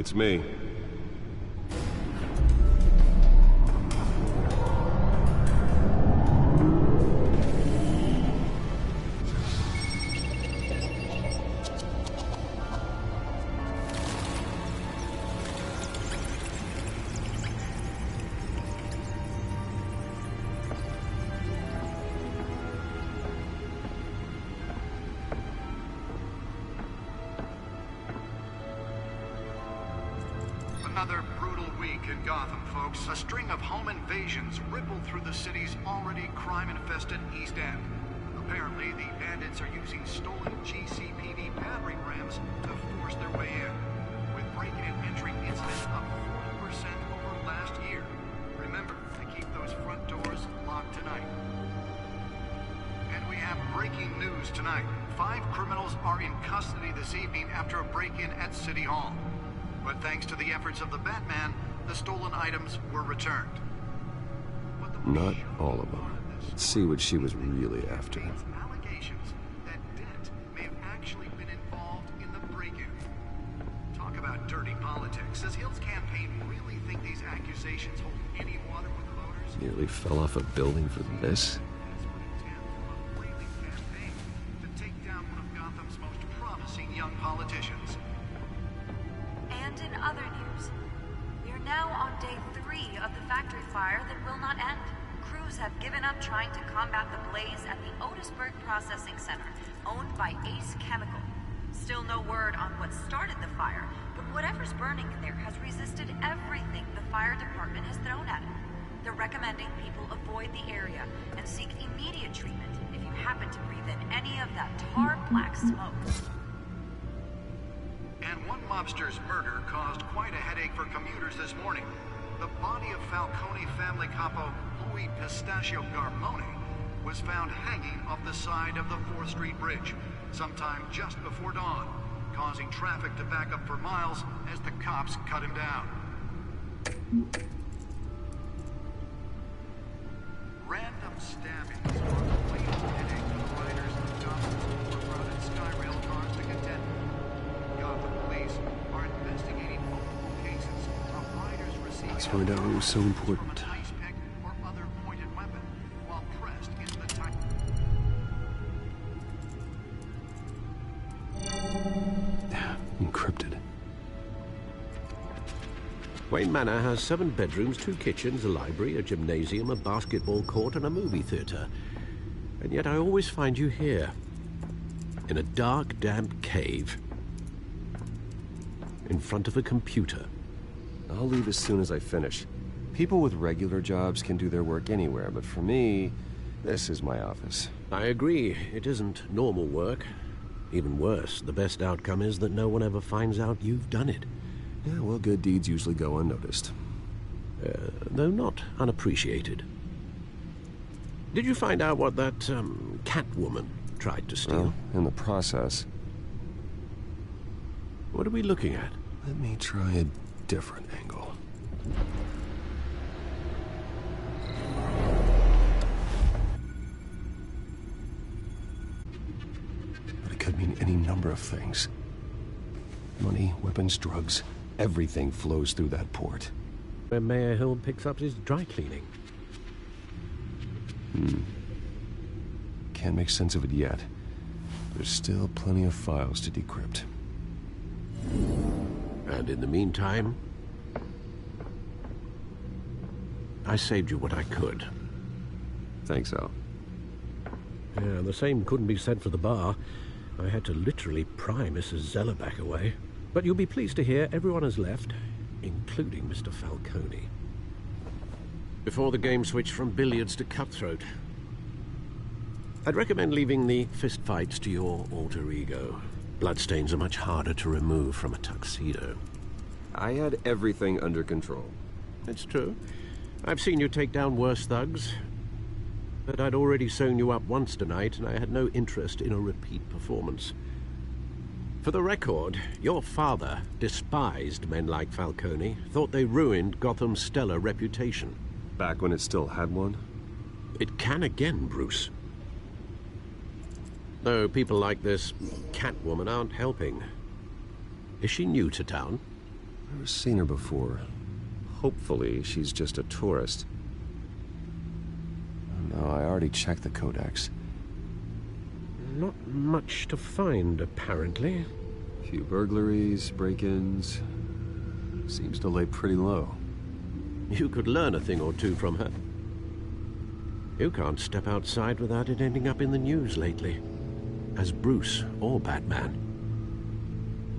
It's me. Another brutal week in Gotham, folks. A string of home invasions rippled through the city's already crime-infested East End. Apparently, the bandits are using stolen GCPD battering rams to force their way in, with breaking and entering incidents up 40% over last year. Remember to keep those front doors locked tonight. And we have breaking news tonight. 5 criminals are in custody this evening after a break-in at City Hall. But thanks to the efforts of the Batman, the stolen items were returned. Not all of them. Let's see what she was really after. Allegations that Dent may have actually been involved in the break-in. Talk about dirty politics. Does Hill's campaign really think these accusations hold any water with the voters? Nearly fell off a building for this. Desperate intent from a flailing campaign to take down one of Gotham's most promising young politicians. And in other news, we are now on day 3 of the factory fire that will not end. Crews have given up trying to combat the blaze at the Otisburg Processing Center, owned by Ace Chemical. Still no word on what started the fire, but whatever's burning in there has resisted everything the fire department has thrown at it. They're recommending people avoid the area and seek immediate treatment if you happen to breathe in any of that tar black smoke. And one mobster's murder caused quite a headache for commuters this morning. The body of Falcone family capo Louis Pistachio Garmone was found hanging off the side of the 4th Street Bridge sometime just before dawn, causing traffic to back up for miles as the cops cut him down. Random stabbings are the fatal headache for the riders of Gotham's overcrowded Skyrail cars to contend with. Gotham police are investigating multiple cases of riders receiving Let's find out what was so important. from an ice pick or other pointed weapon while pressed into the tight. Encrypted. Wayne Manor has 7 bedrooms, 2 kitchens, a library, a gymnasium, a basketball court, and a movie theater. And yet I always find you here, in a dark, damp cave, in front of a computer. I'll leave as soon as I finish. People with regular jobs can do their work anywhere, but for me, this is my office. I agree, it isn't normal work. Even worse, the best outcome is that no one ever finds out you've done it. Yeah, well, good deeds usually go unnoticed. Though not unappreciated. Did you find out what that, Catwoman tried to steal? Well, in the process. What are we looking at? Let me try a different angle. But it could mean any number of things. Money, weapons, drugs, everything flows through that port. Where Mayor Hill picks up his dry cleaning. Can't make sense of it yet. There's still plenty of files to decrypt. And in the meantime, I saved you what I could. Thanks, Al. Yeah, the same couldn't be said for the bar. I had to literally pry Mrs. Zeller back away. But you'll be pleased to hear everyone has left, including Mr. Falcone. Before the game switched from billiards to cutthroat. I'd recommend leaving the fistfights to your alter ego. Bloodstains are much harder to remove from a tuxedo. I had everything under control. It's true. I've seen you take down worse thugs. But I'd already sewn you up once tonight, and I had no interest in a repeat performance. For the record, your father despised men like Falcone, thought they ruined Gotham's stellar reputation. Back when it still had one? It can again, Bruce. Though people like this Catwoman aren't helping. Is she new to town? Never seen her before. Hopefully, she's just a tourist. No, I already checked the codex. Not much to find, apparently. Few burglaries, break-ins. Seems to lay pretty low. You could learn a thing or two from her. You can't step outside without it ending up in the news lately. As Bruce or Batman.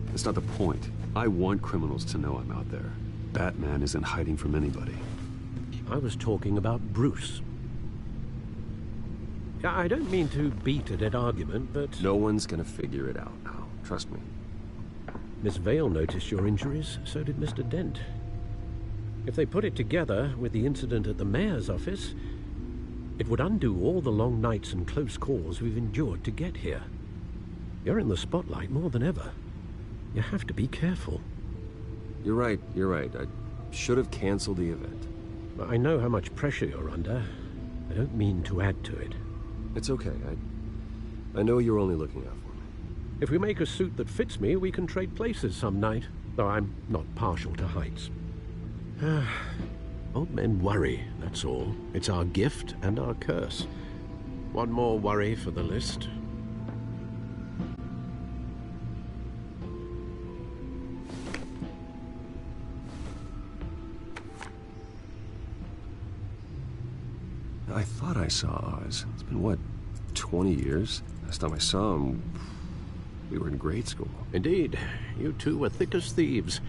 That's not the point. I want criminals to know I'm out there. Batman isn't hiding from anybody. I was talking about Bruce. I don't mean to beat a dead argument, but... No one's gonna figure it out now. Trust me. Miss Vale noticed your injuries, so did Mr. Dent. If they put it together with the incident at the mayor's office, it would undo all the long nights and close calls we've endured to get here. You're in the spotlight more than ever. You have to be careful. You're right. I should have canceled the event. I know how much pressure you're under. I don't mean to add to it. It's okay. I know you're only looking out for me. If we make a suit that fits me, we can trade places some night, though I'm not partial to heights. Old men worry, that's all. It's our gift and our curse. One more worry for the list. I thought I saw Oz. It's been, what, 20 years? Last time I saw him, we were in grade school. Indeed. You two were thick as thieves.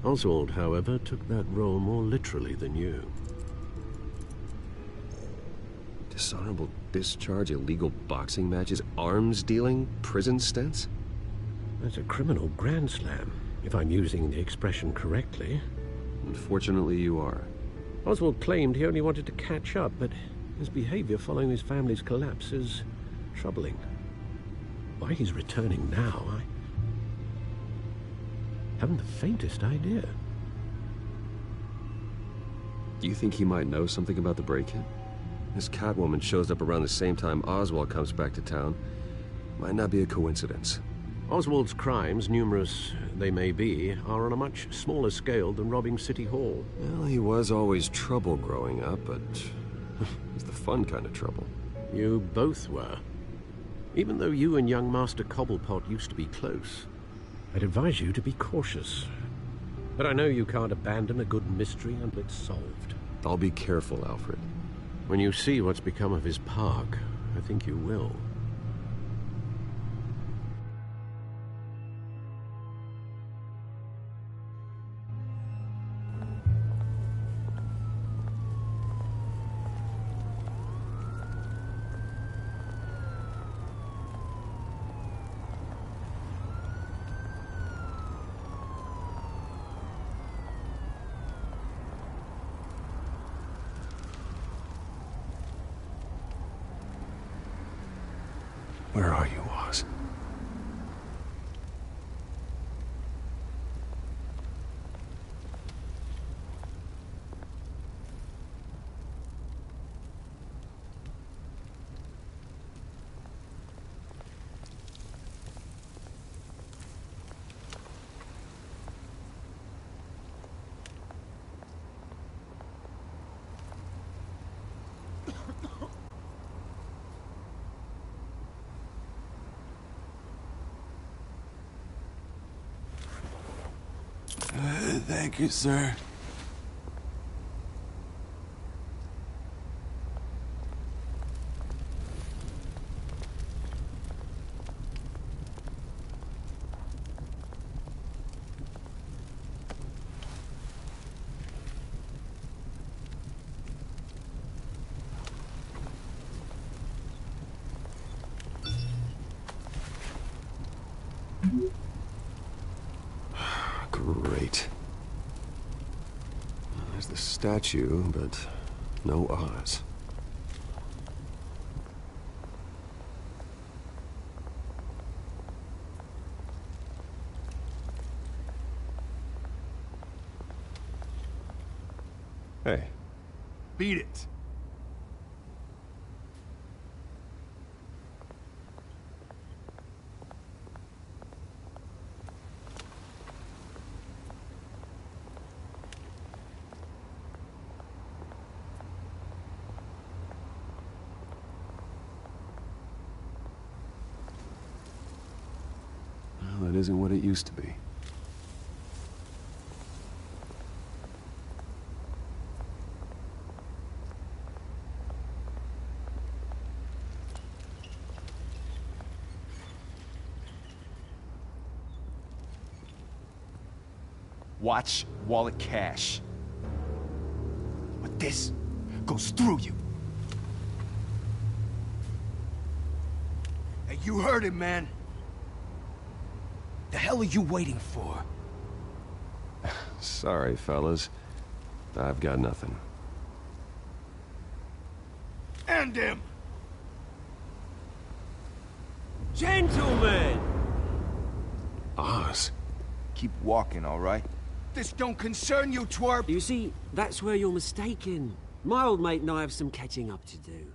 Oswald, however, took that role more literally than you. Dishonorable discharge, illegal boxing matches, arms dealing, prison stints? That's a criminal grand slam, if I'm using the expression correctly. Unfortunately, you are. Oswald claimed he only wanted to catch up, but his behavior following his family's collapse is troubling. Why he's returning now, I haven't the faintest idea. Do you think he might know something about the break-in? This Catwoman shows up around the same time Oswald comes back to town. Might not be a coincidence. Oswald's crimes, numerous they may be, are on a much smaller scale than robbing City Hall. Well, he was always trouble growing up, but it's the fun kind of trouble. You both were. Even though you and young Master Cobblepot used to be close, I'd advise you to be cautious. But I know you can't abandon a good mystery until it's solved. I'll be careful, Alfred. When you see what's become of his park, I think you will. Where are you, Oz? Thank you, sir. Great. There's the statue, but no Oz. Hey. Beat it. it isn't what it used to be. Watch, wallet, cash. But this goes through you. Hey, you heard it, man. The hell are you waiting for? Sorry, fellas. I've got nothing. And him! Gentlemen! Oz. Keep walking, all right? This don't concern you, twerp! You see, that's where you're mistaken. My old mate and I have some catching up to do.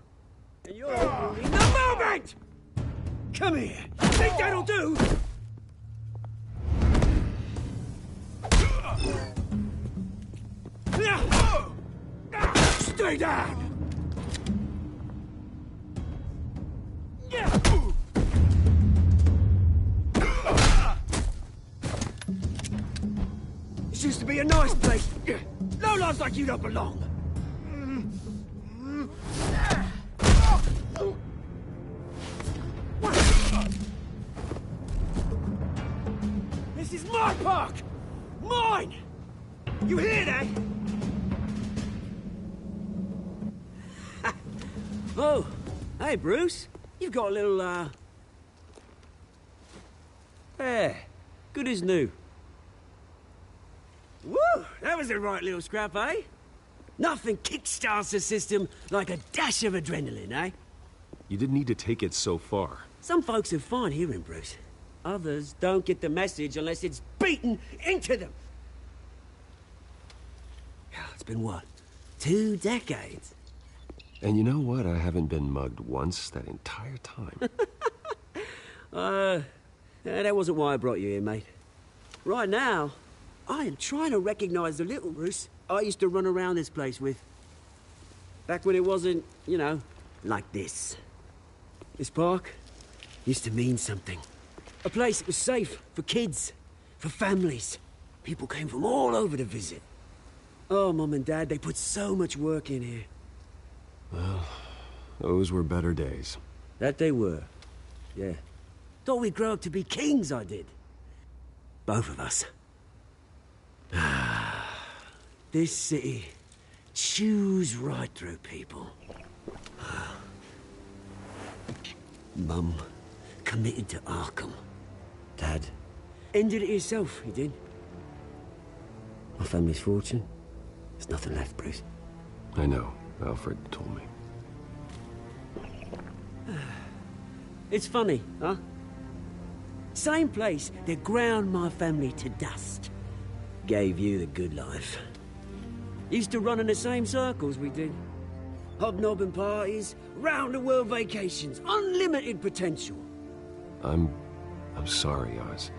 And you're ruining the moment! Come here! Think that'll do? Stay down! This used to be a nice place. Lowlifes like you don't belong. This is my park! Mine! You hear that? Oh, hey, Bruce. You've got a little, Yeah, good as new. Woo! That was a right little scrap, eh? Nothing kickstarts the system like a dash of adrenaline, eh? You didn't need to take it so far. Some folks are fine hearing, Bruce. Others don't get the message unless it's beaten into them. It's been what? 2 decades? And you know what? I haven't been mugged once that entire time. That wasn't why I brought you here, mate. Right now, I am trying to recognize the little Bruce I used to run around this place with. Back when it wasn't, you know, like this. This park used to mean something. A place that was safe for kids, for families. People came from all over to visit. Oh, Mum and Dad, they put so much work in here. Well, those were better days. That they were. Yeah. Thought we'd grow up to be kings, I did. Both of us. This city chews right through people. Mum committed to Arkham. Dad ended it himself, he did. My family's fortune, there's nothing left, Bruce. I know. Alfred told me. It's funny, huh? Same place that ground my family to dust. Gave you the good life. Used to run in the same circles we did. Hobnobbing parties, round-the-world vacations, unlimited potential. I'm sorry, Oz.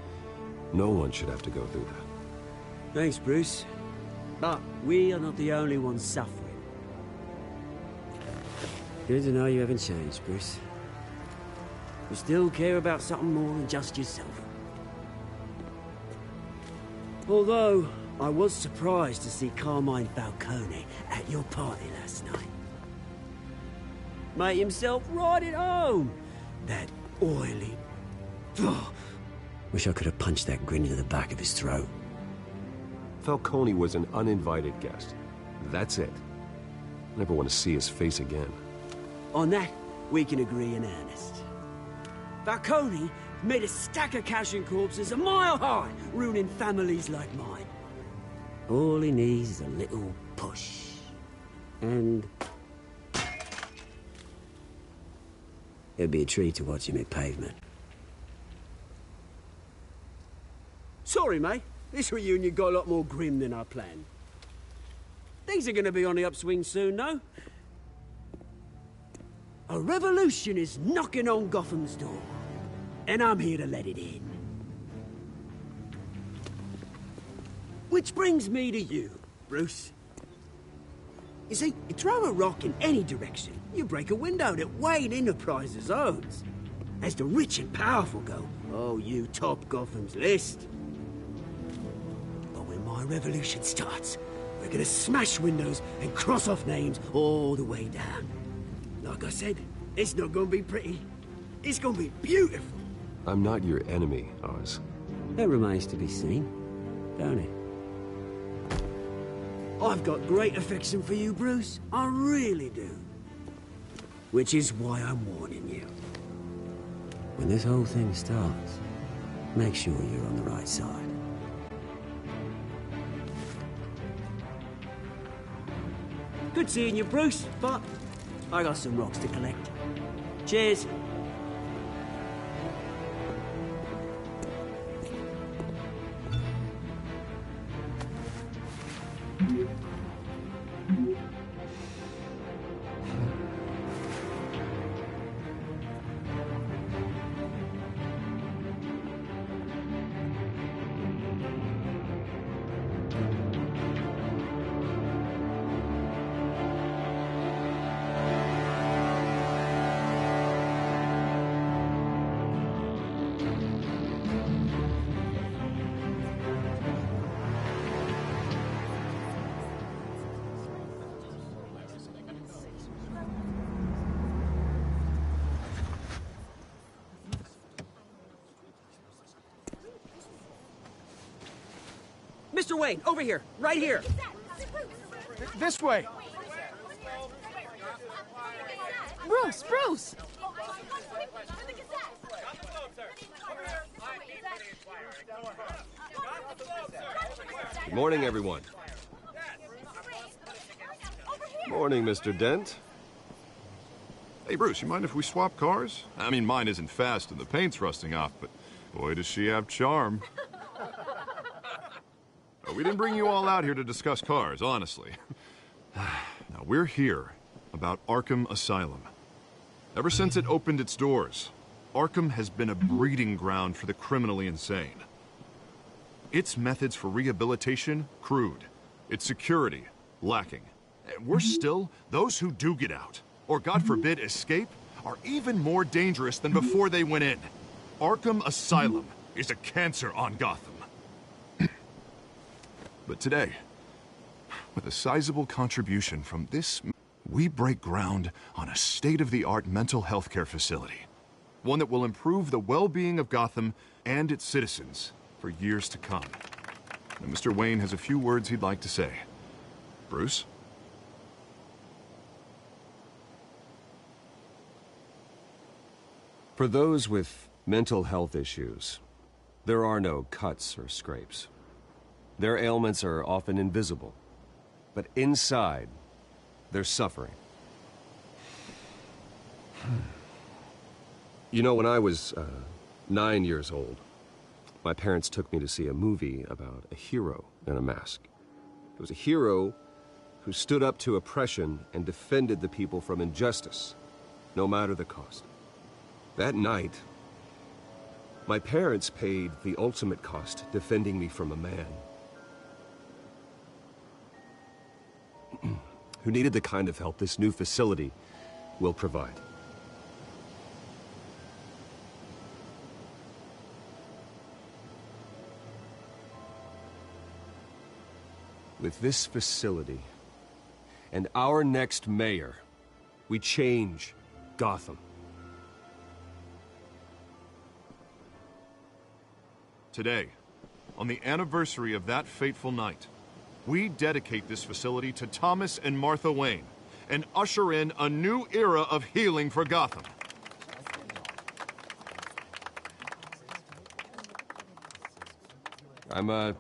No one should have to go through that. Thanks, Bruce. But we are not the only ones suffering. Good to know you haven't changed, Bruce. You still care about something more than just yourself. Although, I was surprised to see Carmine Falcone at your party last night. Made himself right at home. That oily... Wish I could have punched that grin into the back of his throat. Falcone was an uninvited guest. That's it. Never want to see his face again. On that, we can agree in earnest. Falcone made a stack of cash and corpses a mile high, ruining families like mine. All he needs is a little push. And... it'd be a treat to watch him hit pavement. Sorry, mate. This reunion got a lot more grim than I planned. Things are gonna be on the upswing soon, no? A revolution is knocking on Gotham's door. And I'm here to let it in. Which brings me to you, Bruce. You see, you throw a rock in any direction, you break a window that Wayne Enterprises owns. As the rich and powerful go, Oh, you top Gotham's list. But when my revolution starts, we're gonna smash windows and cross off names all the way down. Like I said, it's not gonna be pretty. It's gonna be beautiful. I'm not your enemy, Oz. That remains to be seen, don't it? I've got great affection for you, Bruce. I really do. Which is why I'm warning you. When this whole thing starts, make sure you're on the right side. Good seeing you, Bruce, but I got some rocks to collect. Cheers. Mr. Wayne, over here, right here. This way. Bruce! Good morning, everyone. Morning, Mr. Dent. Hey, Bruce, you mind if we swap cars? I mean, mine isn't fast and the paint's rusting off, but boy, does she have charm. We didn't bring you all out here to discuss cars, honestly. Now, we're here about Arkham Asylum. Ever since it opened its doors, Arkham has been a breeding ground for the criminally insane. Its methods for rehabilitation, crude. Its security, lacking. And worse still, those who do get out, or God forbid escape, are even more dangerous than before they went in. Arkham Asylum is a cancer on Gotham. But today, with a sizable contribution from this, we break ground on a state-of-the-art mental health care facility. One that will improve the well-being of Gotham and its citizens for years to come. Now, Mr. Wayne has a few words he'd like to say. Bruce? For those with mental health issues, there are no cuts or scrapes. Their ailments are often invisible, but inside, they're suffering. You know, when I was 9 years old, my parents took me to see a movie about a hero in a mask. It was a hero who stood up to oppression and defended the people from injustice, no matter the cost. That night, my parents paid the ultimate cost defending me from a man who needed the kind of help this new facility will provide. With this facility and our next mayor, we change Gotham. Today, on the anniversary of that fateful night, we dedicate this facility to Thomas and Martha Wayne and usher in a new era of healing for Gotham. I'm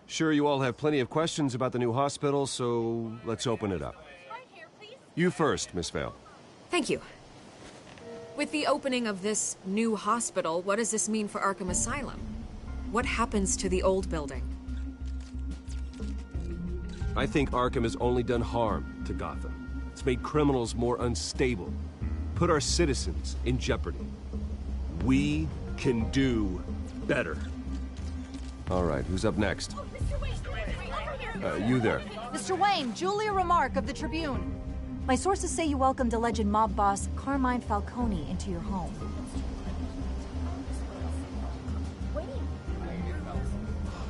sure you all have plenty of questions about the new hospital, so let's open it up. You first, Miss Vale. Thank you. With the opening of this new hospital, what does this mean for Arkham Asylum? What happens to the old building? I think Arkham has only done harm to Gotham. It's made criminals more unstable, put our citizens in jeopardy. We can do better. All right, who's up next? You there. Mr. Wayne, Julia Remark of the Tribune. My sources say you welcomed alleged mob boss Carmine Falcone into your home.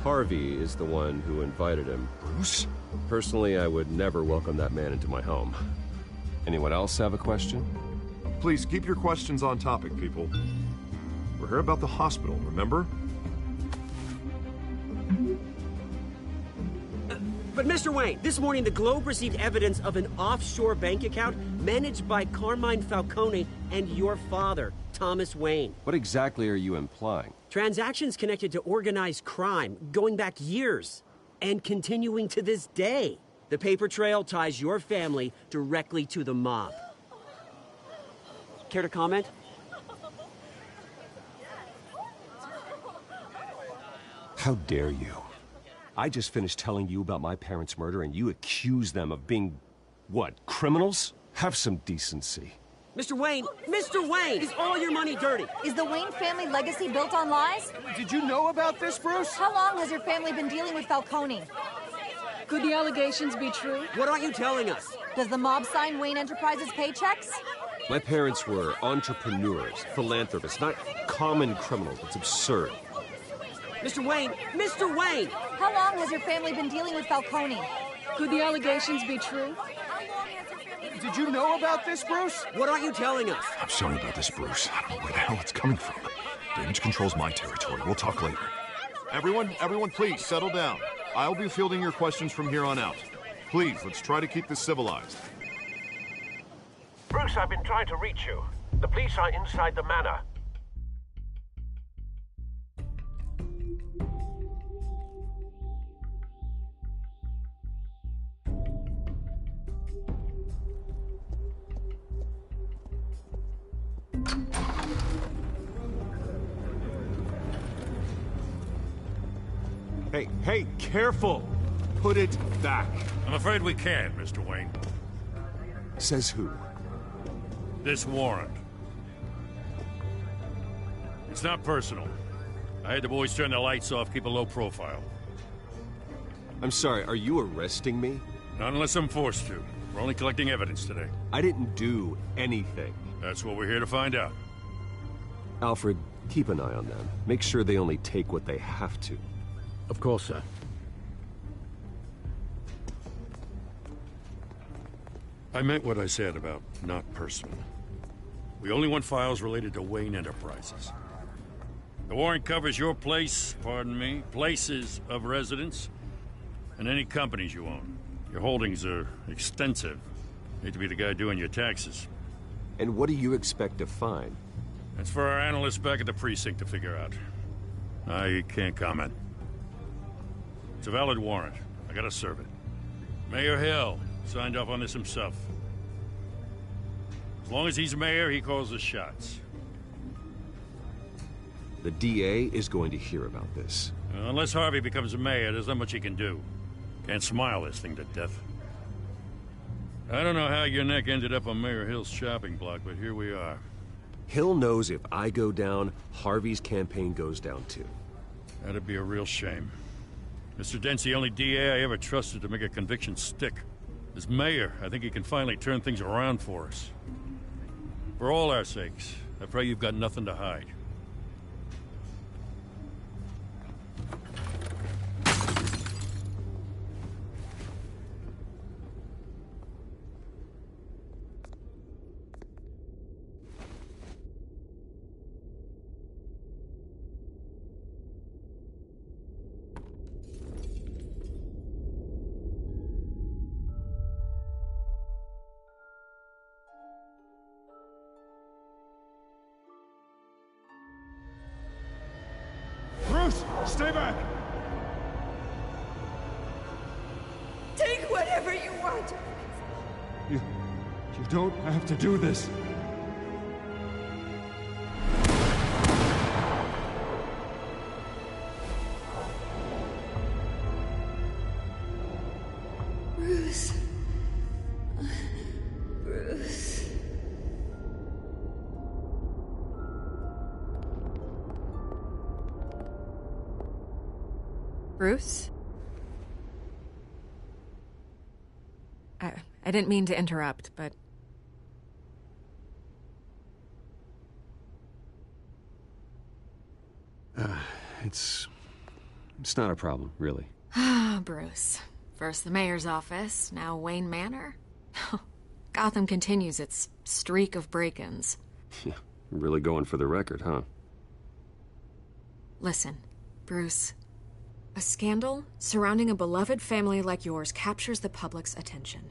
Harvey is the one who invited him. Bruce? Personally, I would never welcome that man into my home. Anyone else have a question? Please keep your questions on topic, people. We're here about the hospital, remember? But Mr. Wayne, this morning the Globe received evidence of an offshore bank account managed by Carmine Falcone and your father, Thomas Wayne. What exactly are you implying? Transactions connected to organized crime going back years and continuing to this day. The paper trail ties your family directly to the mob. Care to comment? How dare you? I just finished telling you about my parents' murder and you accuse them of being, what, criminals? Have some decency. Mr. Wayne, is all your money dirty? Is the Wayne family legacy built on lies? Did you know about this, Bruce? How long has your family been dealing with Falcone? Could the allegations be true? What aren't you telling us? Does the mob sign Wayne Enterprises paychecks? My parents were entrepreneurs, philanthropists, not common criminals. It's absurd. Mr. Wayne! How long has your family been dealing with Falcone? Could the allegations be true? Did you know about this, Bruce? What aren't you telling us? I'm sorry about this, Bruce. I don't know where the hell it's coming from. Damage control's my territory. We'll talk later. Everyone, please, settle down. I'll be fielding your questions from here on out. Please, let's try to keep this civilized. Bruce, I've been trying to reach you. The police are inside the manor. Hey, careful! Put it back. I'm afraid we can't, Mr. Wayne. Says who? This warrant. It's not personal. I had the boys turn the lights off, keep a low profile. I'm sorry, are you arresting me? Not unless I'm forced to. We're only collecting evidence today. I didn't do anything. That's what we're here to find out. Alfred, keep an eye on them. Make sure they only take what they have to. Of course, sir. I meant what I said about not personal. We only want files related to Wayne Enterprises. The warrant covers your place, pardon me, places of residence, and any companies you own. Your holdings are extensive. Hate to be the guy doing your taxes. And what do you expect to find? That's for our analysts back at the precinct to figure out. I can't comment. It's a valid warrant. I gotta serve it. Mayor Hill signed off on this himself. As long as he's mayor, he calls the shots. The DA is going to hear about this. Unless Harvey becomes a mayor, there's not much he can do. Can't smile this thing to death. I don't know how your neck ended up on Mayor Hill's shopping block, but here we are. Hill knows if I go down, Harvey's campaign goes down too. That'd be a real shame. Mr. Dent's the only DA I ever trusted to make a conviction stick. As mayor, I think he can finally turn things around for us. For all our sakes, I pray you've got nothing to hide. Bruce, stay back! Take whatever you want. You don't have to do this. Bruce. Bruce. Bruce? I didn't mean to interrupt, but... It's not a problem, really. Ah, Bruce. First the mayor's office, now Wayne Manor. Gotham continues its streak of break-ins. Yeah, really going for the record, huh? Listen, Bruce. A scandal surrounding a beloved family like yours captures the public's attention.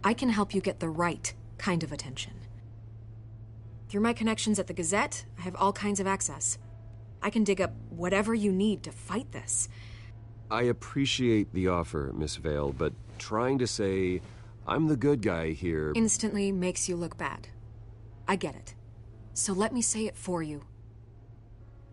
I can help you get the right kind of attention. Through my connections at the Gazette, I have all kinds of access. I can dig up whatever you need to fight this. I appreciate the offer, Miss Vale, but trying to say I'm the good guy here instantly makes you look bad. I get it. So let me say it for you.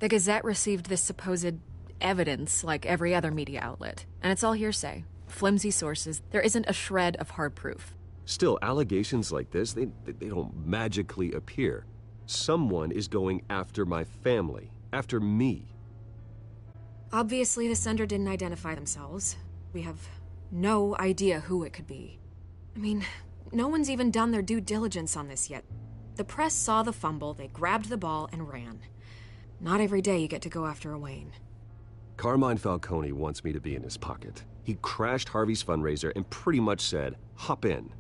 The Gazette received this supposed evidence like every other media outlet, and it's all hearsay. Flimsy sources. There isn't a shred of hard proof. Still, allegations like this, they don't magically appear. Someone is going after my family, after me. Obviously, the sender didn't identify themselves. We have no idea who it could be. I mean, no one's even done their due diligence on this yet. The press saw the fumble, they grabbed the ball and ran. Not every day you get to go after a Wayne. Carmine Falcone wants me to be in his pocket. He crashed Harvey's fundraiser and pretty much said, hop in.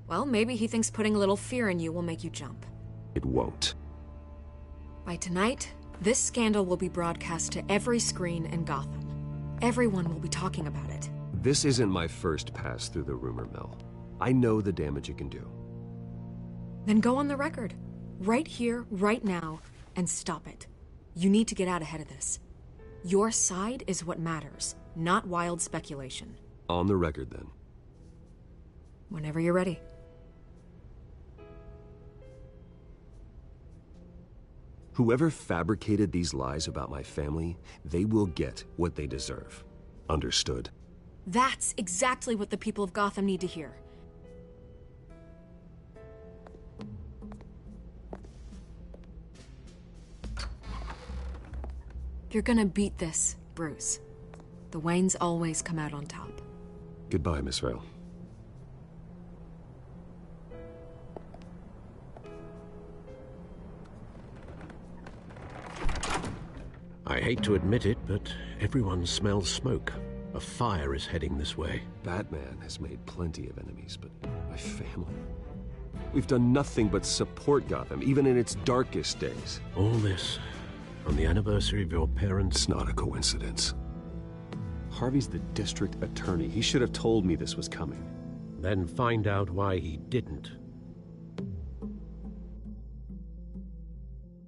Well, maybe he thinks putting a little fear in you will make you jump. It won't. By tonight, this scandal will be broadcast to every screen in Gotham. Everyone will be talking about it. This isn't my first pass through the rumor mill. I know the damage it can do. Then go on the record. Right here, right now, and stop it. You need to get out ahead of this. Your side is what matters, not wild speculation. On the record, then. Whenever you're ready. Whoever fabricated these lies about my family, they will get what they deserve. Understood? That's exactly what the people of Gotham need to hear. You're gonna beat this, Bruce. The Waynes always come out on top. Goodbye, Miss Vale. I hate to admit it, but everyone smells smoke. A fire is heading this way. Batman has made plenty of enemies, but my family... We've done nothing but support Gotham, even in its darkest days. All this on the anniversary of your parents'... It's not a coincidence. Harvey's the district attorney. He should have told me this was coming. Then find out why he didn't.